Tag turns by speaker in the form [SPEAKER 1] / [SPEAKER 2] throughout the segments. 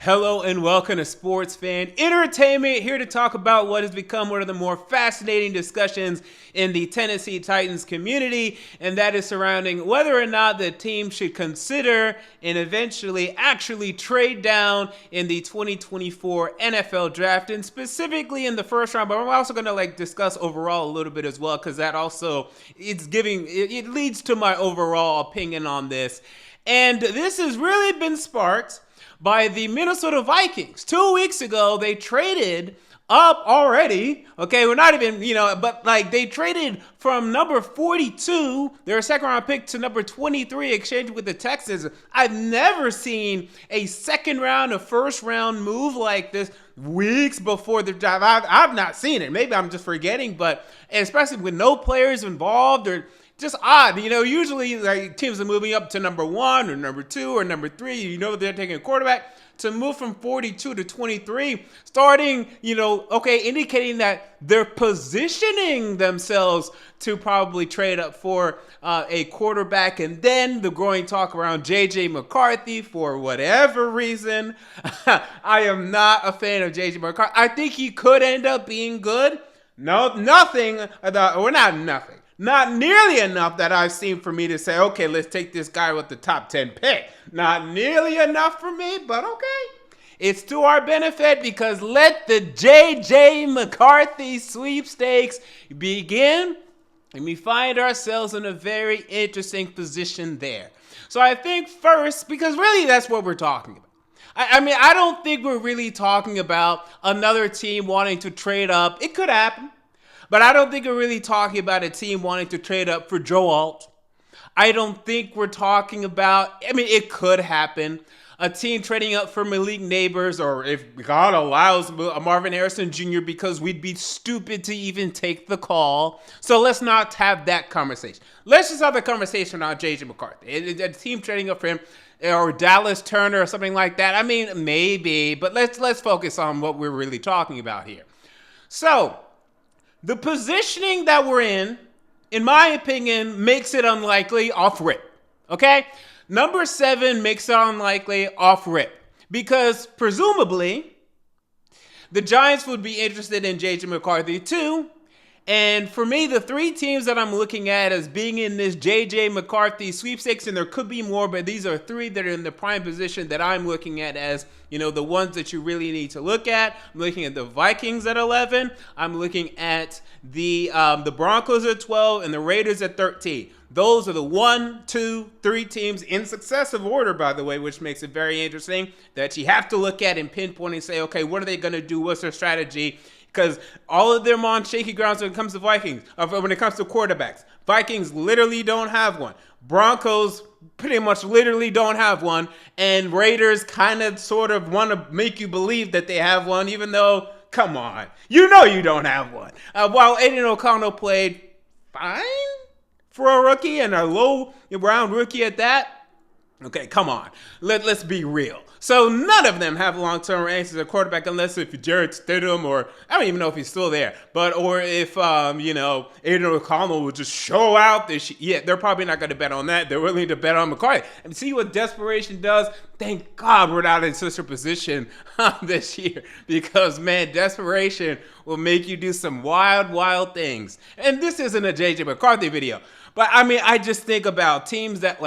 [SPEAKER 1] Hello and welcome to Sports Fan Entertainment, here to talk about what has become one of the more fascinating discussions in the Tennessee Titans community, and that is surrounding whether or not the team should consider and eventually actually trade down in the 2024 NFL Draft, and specifically in the first round. But we're also going to discuss overall a little bit as well, because that also it leads to my overall opinion on this. And this has really been sparked by the Minnesota Vikings. 2 weeks ago, they traded up already. Okay, we're not even, but they traded from number 42, their second round pick, to number 23, exchanged with the Texans. I've never seen a second round or first round move like this weeks before the draft. I've not seen it. Maybe I'm just forgetting, but especially with no players involved or just odd. Usually teams are moving up to number 1 or number 2 or number 3. They're taking a quarterback. To move from 42 to 23, starting, indicating that they're positioning themselves to probably trade up for a quarterback. And then the growing talk around J.J. McCarthy, for whatever reason. I am not a fan of J.J. McCarthy. I think he could end up being good. Not nearly enough that I've seen for me to say, okay, let's take this guy with the top 10 pick. Not nearly enough for me, but okay. It's to our benefit, because let the J.J. McCarthy sweepstakes begin. And we find ourselves in a very interesting position there. So I think first, because really that's what we're talking about. I don't think we're really talking about another team wanting to trade up. It could happen. But I don't think we're really talking about a team wanting to trade up for Joe Alt. I don't think we're talking about, it could happen, a team trading up for Malik Neighbors, or if God allows, Marvin Harrison Jr., because we'd be stupid to even take the call. So let's not have that conversation. Let's just have a conversation on J.J. McCarthy. A team trading up for him, or Dallas Turner or something like that. Maybe, but let's focus on what we're really talking about here. So the positioning that we're in my opinion, makes it unlikely off rip. Okay? Number 7 makes it unlikely off rip. Because presumably, the Giants would be interested in J.J. McCarthy too. And for me, the 3 teams that I'm looking at as being in this J.J. McCarthy sweepstakes, and there could be more, but these are 3 that are in the prime position that I'm looking at as, the ones that you really need to look at. I'm looking at the Vikings at 11. I'm looking at the Broncos at 12 and the Raiders at 13. Those are the 1, 2, 3 teams in successive order, by the way, which makes it very interesting that you have to look at and pinpoint and say, okay, what are they going to do? What's their strategy? Because all of them on shaky grounds when it comes to Vikings, when it comes to quarterbacks. Vikings literally don't have one. Broncos pretty much literally don't have one. And Raiders kind of sort of want to make you believe that they have one, even though, come on, you don't have one. While Aiden O'Connell played fine for a rookie, and a low-round rookie at that, okay, come on. Let's be real. So none of them have long-term answers at quarterback, unless if Jared Stidham, or I don't even know if he's still there, or if Aiden O'Connell will just show out this year. Yeah, they're probably not going to bet on that. They're willing to bet on McCarthy. And see what desperation does? Thank God we're not in such a position this year, because man, desperation will make you do some wild, wild things. And this isn't a J.J. McCarthy video, but I just think about teams that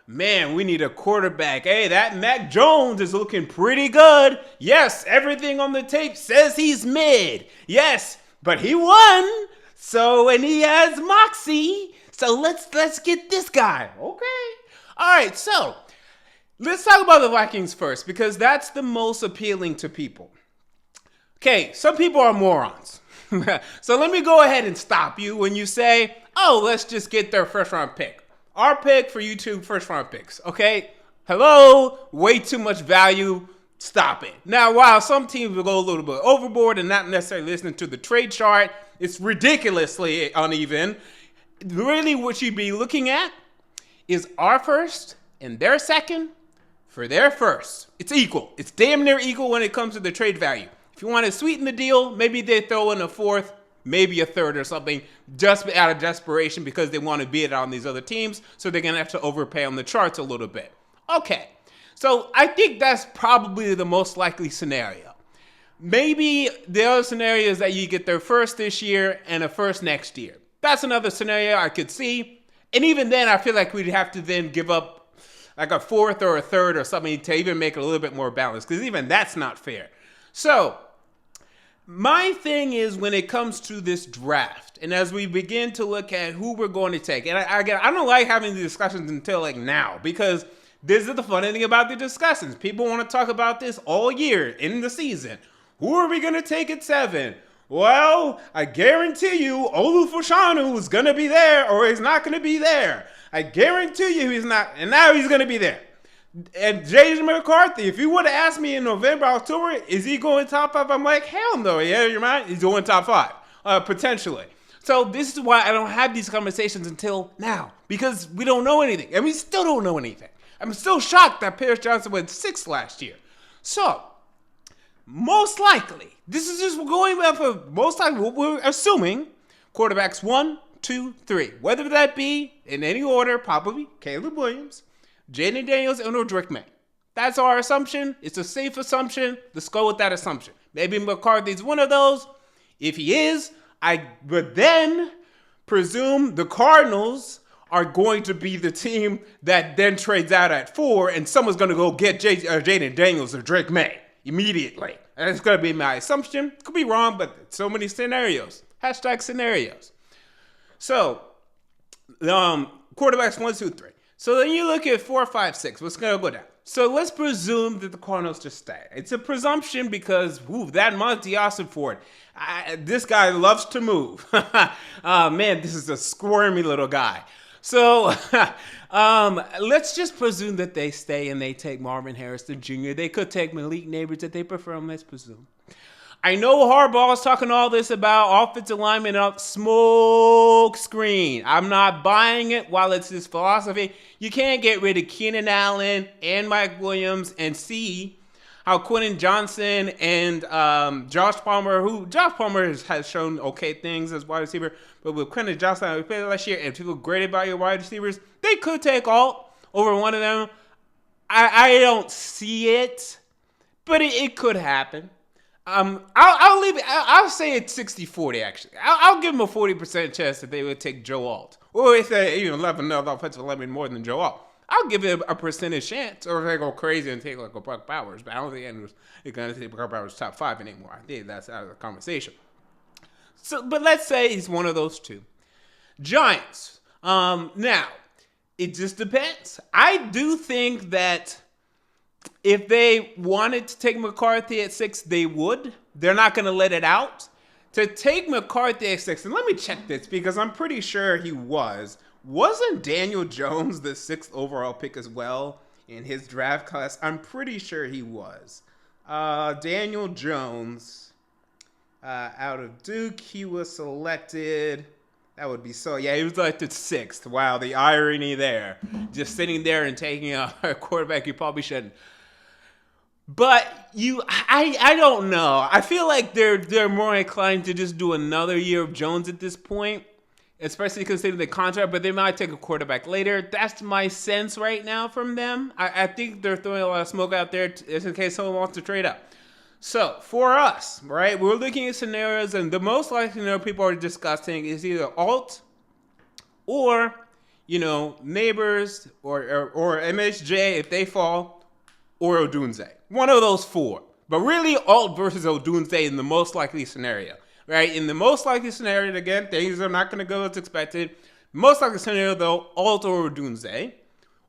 [SPEAKER 1] man, we need a quarterback. Hey, that Mac Jones is looking pretty good. Yes, everything on the tape says he's mid. Yes, but he won. So, and he has moxie. So let's get this guy. Okay. All right, so let's talk about the Vikings first, because that's the most appealing to people. Okay, some people are morons. So let me go ahead and stop you when you say, oh, let's just get their first round pick. Our pick for you 2 first-round picks, okay? Hello? Way too much value. Stop it. Now, while some teams will go a little bit overboard and not necessarily listening to the trade chart, it's ridiculously uneven. Really, what you'd be looking at is our first and their second for their first. It's equal. It's damn near equal when it comes to the trade value. If you want to sweeten the deal, maybe they throw in a 4th, maybe a 3rd or something, just out of desperation because they want to beat it on these other teams, so they're going to have to overpay on the charts a little bit. Okay, So I think that's probably the most likely scenario. Maybe the other scenario is that you get their first this year and a first next year. That's another scenario I could see. And even then, I feel like we'd have to then give up like a fourth or a third or something to even make it a little bit more balanced, because even that's not fair. So my thing is, when it comes to this draft, and as we begin to look at who we're going to take, and I don't like having the discussions until like now, because this is the funny thing about the discussions. People want to talk about this all year in the season. Who are we going to take at 7? Well, I guarantee you Olu Fashanu is going to be there, or he's not going to be there. I guarantee you he's not, and now he's going to be there. And J.J. McCarthy, if you would have asked me in November, October, is he going top 5? I'm like, hell no. Yeah, you're right. He's going top 5, potentially. So this is why I don't have these conversations until now, because we don't know anything, and we still don't know anything. I'm still shocked that Paris Johnson went 6th last year. So most likely, this is just going back for most likely, we're assuming quarterbacks 1, 2, 3. Whether that be in any order, probably Caleb Williams, Jaden Daniels, and Drake May. That's our assumption. It's a safe assumption. Let's go with that assumption. Maybe McCarthy's one of those. If he is, I would then presume the Cardinals are going to be the team that then trades out at 4, and someone's going to go get Jaden Daniels or Drake May immediately. That's going to be my assumption. Could be wrong, but so many scenarios. Hashtag scenarios. So, quarterbacks 1, 2, 3. So then you look at 4, 5, 6. What's going to go down? So let's presume that the Cardinals just stay. It's a presumption because, that Monty Ossenford, this guy loves to move. Man, this is a squirmy little guy. So let's just presume that they stay and they take Marvin Harrison Jr. They could take Malik Neighbors if they prefer him. Let's presume. I know Harbaugh is talking all this about offensive lineman up smoke screen. I'm not buying it while it's his philosophy. You can't get rid of Keenan Allen and Mike Williams and see how Quentin Johnson and Josh Palmer has shown okay things as wide receiver, but with Quentin Johnson, we played last year, and people graded about your wide receivers, they could take Alt over one of them. I don't see it, but it could happen. I'll leave it. I'll say it's 60-40, actually. I'll give them a 40% chance that they would take Joe Alt. Or if they even love another offensive lineman more than Joe Alt. I'll give it a percentage chance. Or if they go crazy and take like a Buck Bowers. But I don't think anyone's going to take Buck Bowers top 5 anymore. I think that's out of the conversation. So, but let's say he's one of those two. Giants. Now, it just depends. I do think that if they wanted to take McCarthy at 6, they would. They're not going to let it out. To take McCarthy at 6, and let me check this because I'm pretty sure he was. Wasn't Daniel Jones the 6th overall pick as well in his draft class? I'm pretty sure he was. Daniel Jones, out of Duke, he was selected. That would be so. Yeah, he was like the 6th. Wow, the irony there. Just sitting there and taking a quarterback you probably shouldn't. But I don't know. I feel like they're more inclined to just do another year of Jones at this point, especially considering the contract. But they might take a quarterback later. That's my sense right now from them. I think they're throwing a lot of smoke out there just in case someone wants to trade up. So for us, right, we're looking at scenarios, and the most likely scenario people are discussing is either Alt or, Neighbors or MSJ if they fall, or Odunze. One of those 4. But really, Alt versus Odunze in the most likely scenario, right? In the most likely scenario, again, things are not going to go as expected. Most likely scenario, though, Alt or Odunze.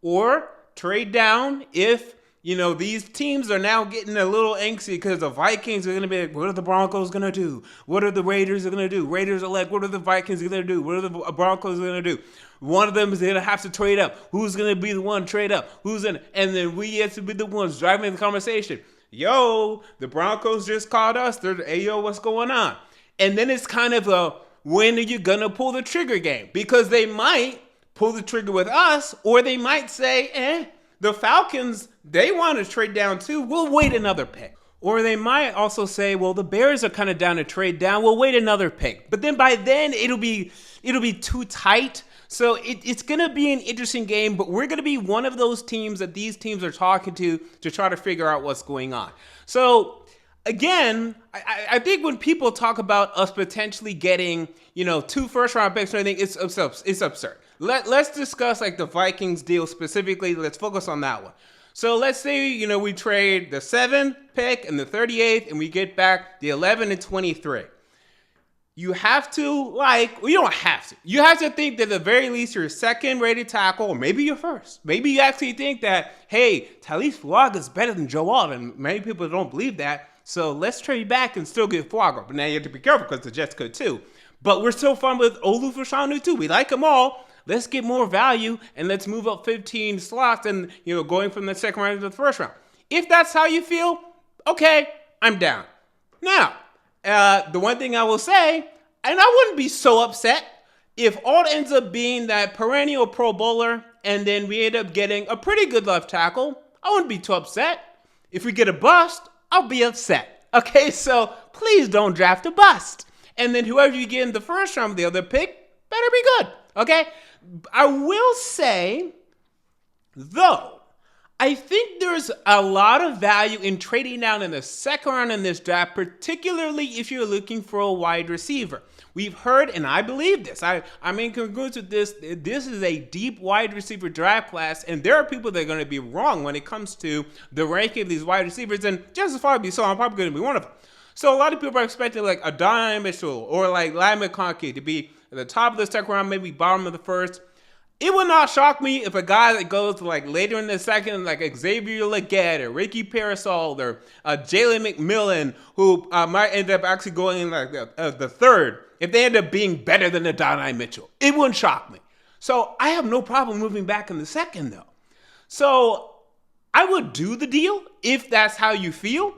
[SPEAKER 1] Or trade down if these teams are now getting a little angsty because the Vikings are going to be like, what are the Broncos going to do? What are the Raiders going to do? Raiders are like, what are the Vikings going to do? What are the Broncos going to do? One of them is going to have to trade up. Who's going to be the one to trade up? And then we get to be the ones driving the conversation. Yo, the Broncos just called us. They're, hey, yo, what's going on? And then it's kind of a, when are you going to pull the trigger game? Because they might pull the trigger with us, or they might say, the Falcons, they want to trade down too. We'll wait another pick. Or they might also say, well, the Bears are kind of down to trade down. We'll wait another pick. But then by then, it'll be too tight. So it's going to be an interesting game, but we're going to be one of those teams that these teams are talking to try to figure out what's going on. So again, I think when people talk about us potentially getting, 2 first-round picks or anything, it's absurd. Let's discuss like the Vikings deal specifically. Let's focus on that one. So let's say, we trade the 7th pick and the 38th, and we get back the 11 and 23. You have to, you don't have to. You have to think that at the very least your second-rated tackle, or maybe your first. Maybe you actually think that, hey, Talise Fuaga is better than Joe Alt, and many people don't believe that. So let's trade back and still get Fuaga. But now you have to be careful because the Jets could too. But we're still fine with Olu Fashanu too. We like them all. Let's get more value and let's move up 15 slots and, going from the second round to the first round. If that's how you feel, okay, I'm down. Now, the one thing I will say, and I wouldn't be so upset if Alt ends up being that perennial Pro Bowler and then we end up getting a pretty good left tackle. I wouldn't be too upset. If we get a bust, I'll be upset. Okay, so please don't draft a bust. And then whoever you get in the first round, the other pick, better be good. Okay? I will say, though, I think there's a lot of value in trading down in the second round in this draft, particularly if you're looking for a wide receiver. We've heard, and I believe this, I'm in congruence with this, this is a deep wide receiver draft class, and there are people that are going to be wrong when it comes to the ranking of these wide receivers, and just as far as be so, I'm probably going to be one of them. So a lot of people are expecting like a Don Mitchell or like Lai McConkey to be at the top of the second round, maybe bottom of the first. It would not shock me if a guy that goes to like later in the second, like Xavier Legette or Ricky Parasol or Jalen McMillan, who might end up actually going in like the third, if they end up being better than the Donnie Mitchell. It wouldn't shock me. So I have no problem moving back in the second though. So I would do the deal if that's how you feel.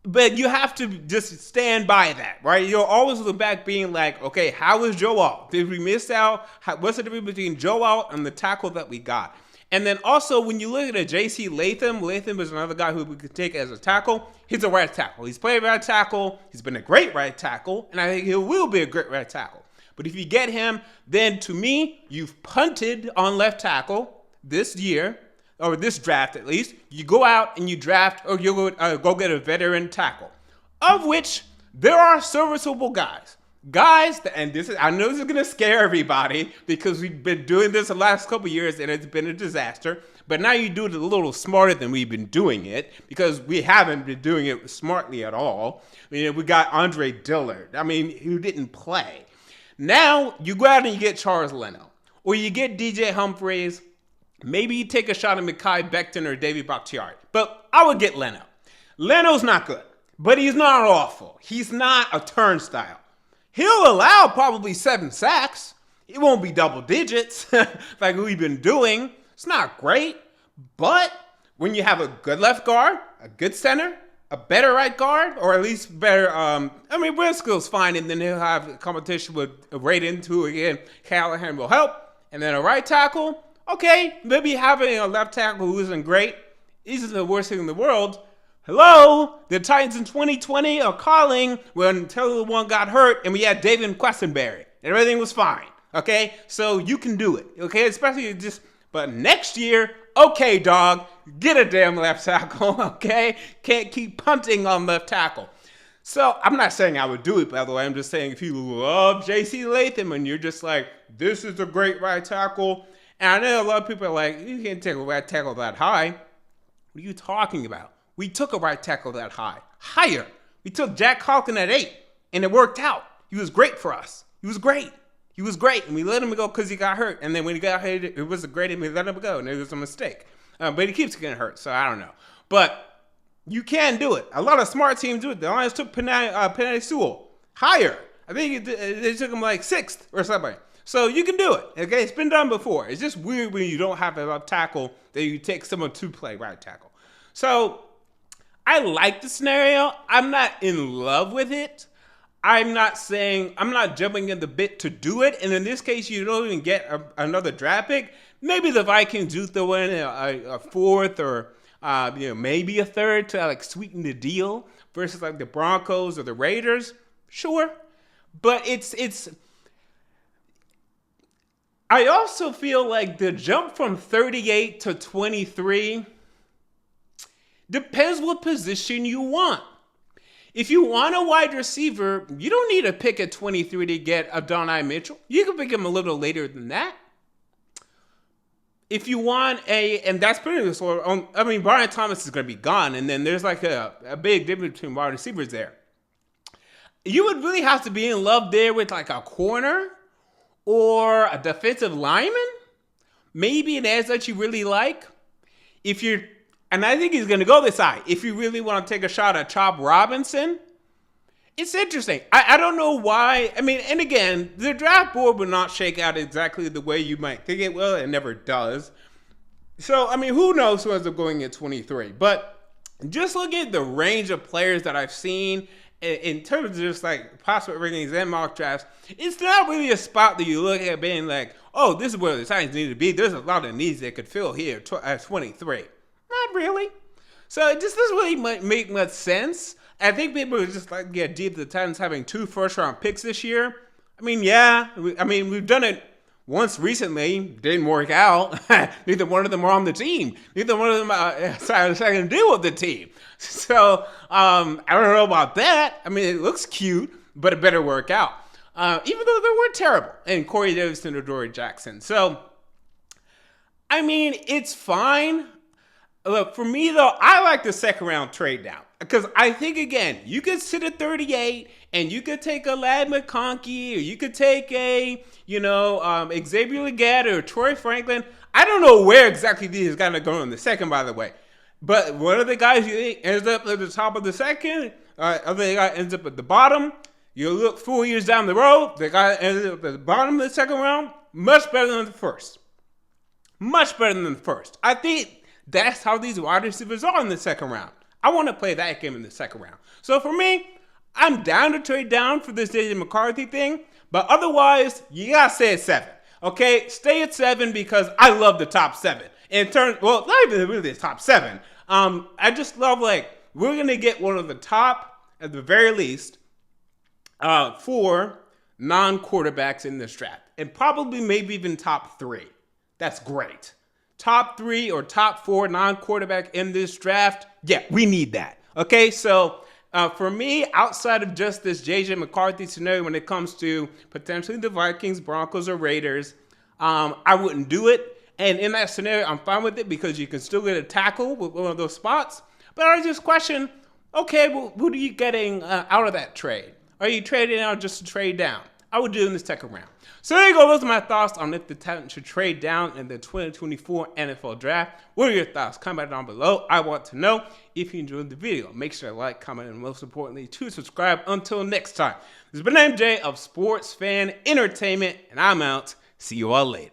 [SPEAKER 1] But you have to just stand by that, right? You'll always look back being like, okay, how is Joe Alt? Did we miss out? What's the difference between Joe Alt and the tackle that we got? And then also, when you look at a J.C. Latham is another guy who we could take as a tackle. He's a right tackle. He's played right tackle. He's been a great right tackle. And I think he will be a great right tackle. But if you get him, then to me, you've punted on left tackle this year. Or this draft at least, you go out and you draft, or you go get a veteran tackle, of which there are serviceable guys. And I know this is going to scare everybody because we've been doing this the last couple years and it's been a disaster. But now you do it a little smarter than we've been doing it because we haven't been doing it smartly at all. We got Andre Dillard, who didn't play. Now you go out and you get Charles Leno, or you get DJ Humphries. Maybe you take a shot at Mekhi Becton or David Bakhtiari. But I would get Leno. Leno's not good, but he's not awful. He's not a turnstile. He'll allow probably 7 sacks. It won't be double digits like we've been doing. It's not great. But when you have a good left guard, a good center, a better right guard, or at least better, Briscoe's fine, and then he'll have competition with Raiden, who again, Callahan will help. And then a right tackle. Okay, maybe having a left tackle who isn't great isn't the worst thing in the world. Hello, the Titans in 2020 are calling when Taylor One got hurt and we had David Questenberry and everything was fine. Okay, so you can do it. Okay, especially but next year, okay, dog, get a damn left tackle. Okay, can't keep punting on left tackle. So I'm not saying I would do it, by the way. I'm just saying if you love J.C. Latham and you're just like, this is a great right tackle. And I know a lot of people are like, you can't take a right tackle that high. What are you talking about? We took a right tackle that high. Higher. We took Jack Calkin at 8, and it worked out. He was great for us. He was great. And we let him go because he got hurt. And then when he got hurt, it was great, and we let him go, and it was a mistake. But he keeps getting hurt, so I don't know. But you can do it. A lot of smart teams do it. The Lions took Penei Sewell higher. I think they took him like 6th or something. So you can do it, okay? It's been done before. It's just weird when you don't have a tackle that you take someone to play right tackle. So I like the scenario. I'm not in love with it. I'm not jumping in the bit to do it. And in this case, you don't even get another draft pick. Maybe the Vikings do throw in a 4th or maybe a 3rd to like sweeten the deal versus like the Broncos or the Raiders. Sure, but it's I also feel like the jump from 38 to 23 depends what position you want. If you want a wide receiver, you don't need to pick at 23 to get Adonai Mitchell. You can pick him a little later than that. If you want and that's pretty much, I mean, Brian Thomas is going to be gone, and then there's like a big difference between wide receivers there. You would really have to be in love there with like a corner or a defensive lineman, maybe an edge that you really like. And I think he's going to go this high. If you really want to take a shot at Chop Robinson, it's interesting. I don't know why. I mean, and again, the draft board will not shake out exactly the way you might think it will. It never does. So, I mean, who knows who ends up going at 23. But just looking at the range of players that I've seen in terms of just like prospect rankings and mock drafts, it's not really a spot that you look at being like, oh, this is where the Titans need to be. There's a lot of needs they could fill here at 23. Not really. So it just doesn't really make much sense. I think people are just like get deep the Titans having 2 first-round picks this year. I mean, yeah. We've done it once recently. Didn't work out. Neither one of them were on the team. Neither one of them decided to deal with the team. So I don't know about that. I mean, it looks cute, but it better work out. Even though they were terrible. And Corey Davis and Adoree Jackson. So, I mean, it's fine. Look, for me, though, I like the second round trade down. Because I think, again, you could sit at 38 and you could take a Ladd McConkey or you could take a, Xavier Legette or Troy Franklin. I don't know where exactly these guys are going in the second, by the way. But one of the guys you think ends up at the top of the second, other guy ends up at the bottom. You look 4 years down the road, the guy ends up at the bottom of the second round. Much better than the first. Much better than the first. I think that's how these wide receivers are in the second round. I want to play that game in the second round. So for me, I'm down to trade down for this JJ McCarthy thing. But otherwise, you got to stay at 7. Okay? Stay at 7 because I love the top 7. Not even really the top 7. I just love, we're going to get one of the top, at the very least, 4 non-quarterbacks in this draft. And probably maybe even top 3. That's great. Top 3 or top 4 non-quarterback in this draft, yeah, we need that. Okay, so for me, outside of just this J.J. McCarthy scenario when it comes to potentially the Vikings, Broncos, or Raiders, I wouldn't do it. And in that scenario, I'm fine with it because you can still get a tackle with one of those spots. But I just question, okay, well, what are you getting out of that trade? Are you trading out just to trade down? I would do it in the second round. So there you go. Those are my thoughts on if the Titans should trade down in the 2024 NFL Draft. What are your thoughts? Comment down below. I want to know. If you enjoyed the video, make sure to like, comment, and most importantly, to subscribe. Until next time, this has been MJ of Sports Fan Entertainment, and I'm out. See you all later.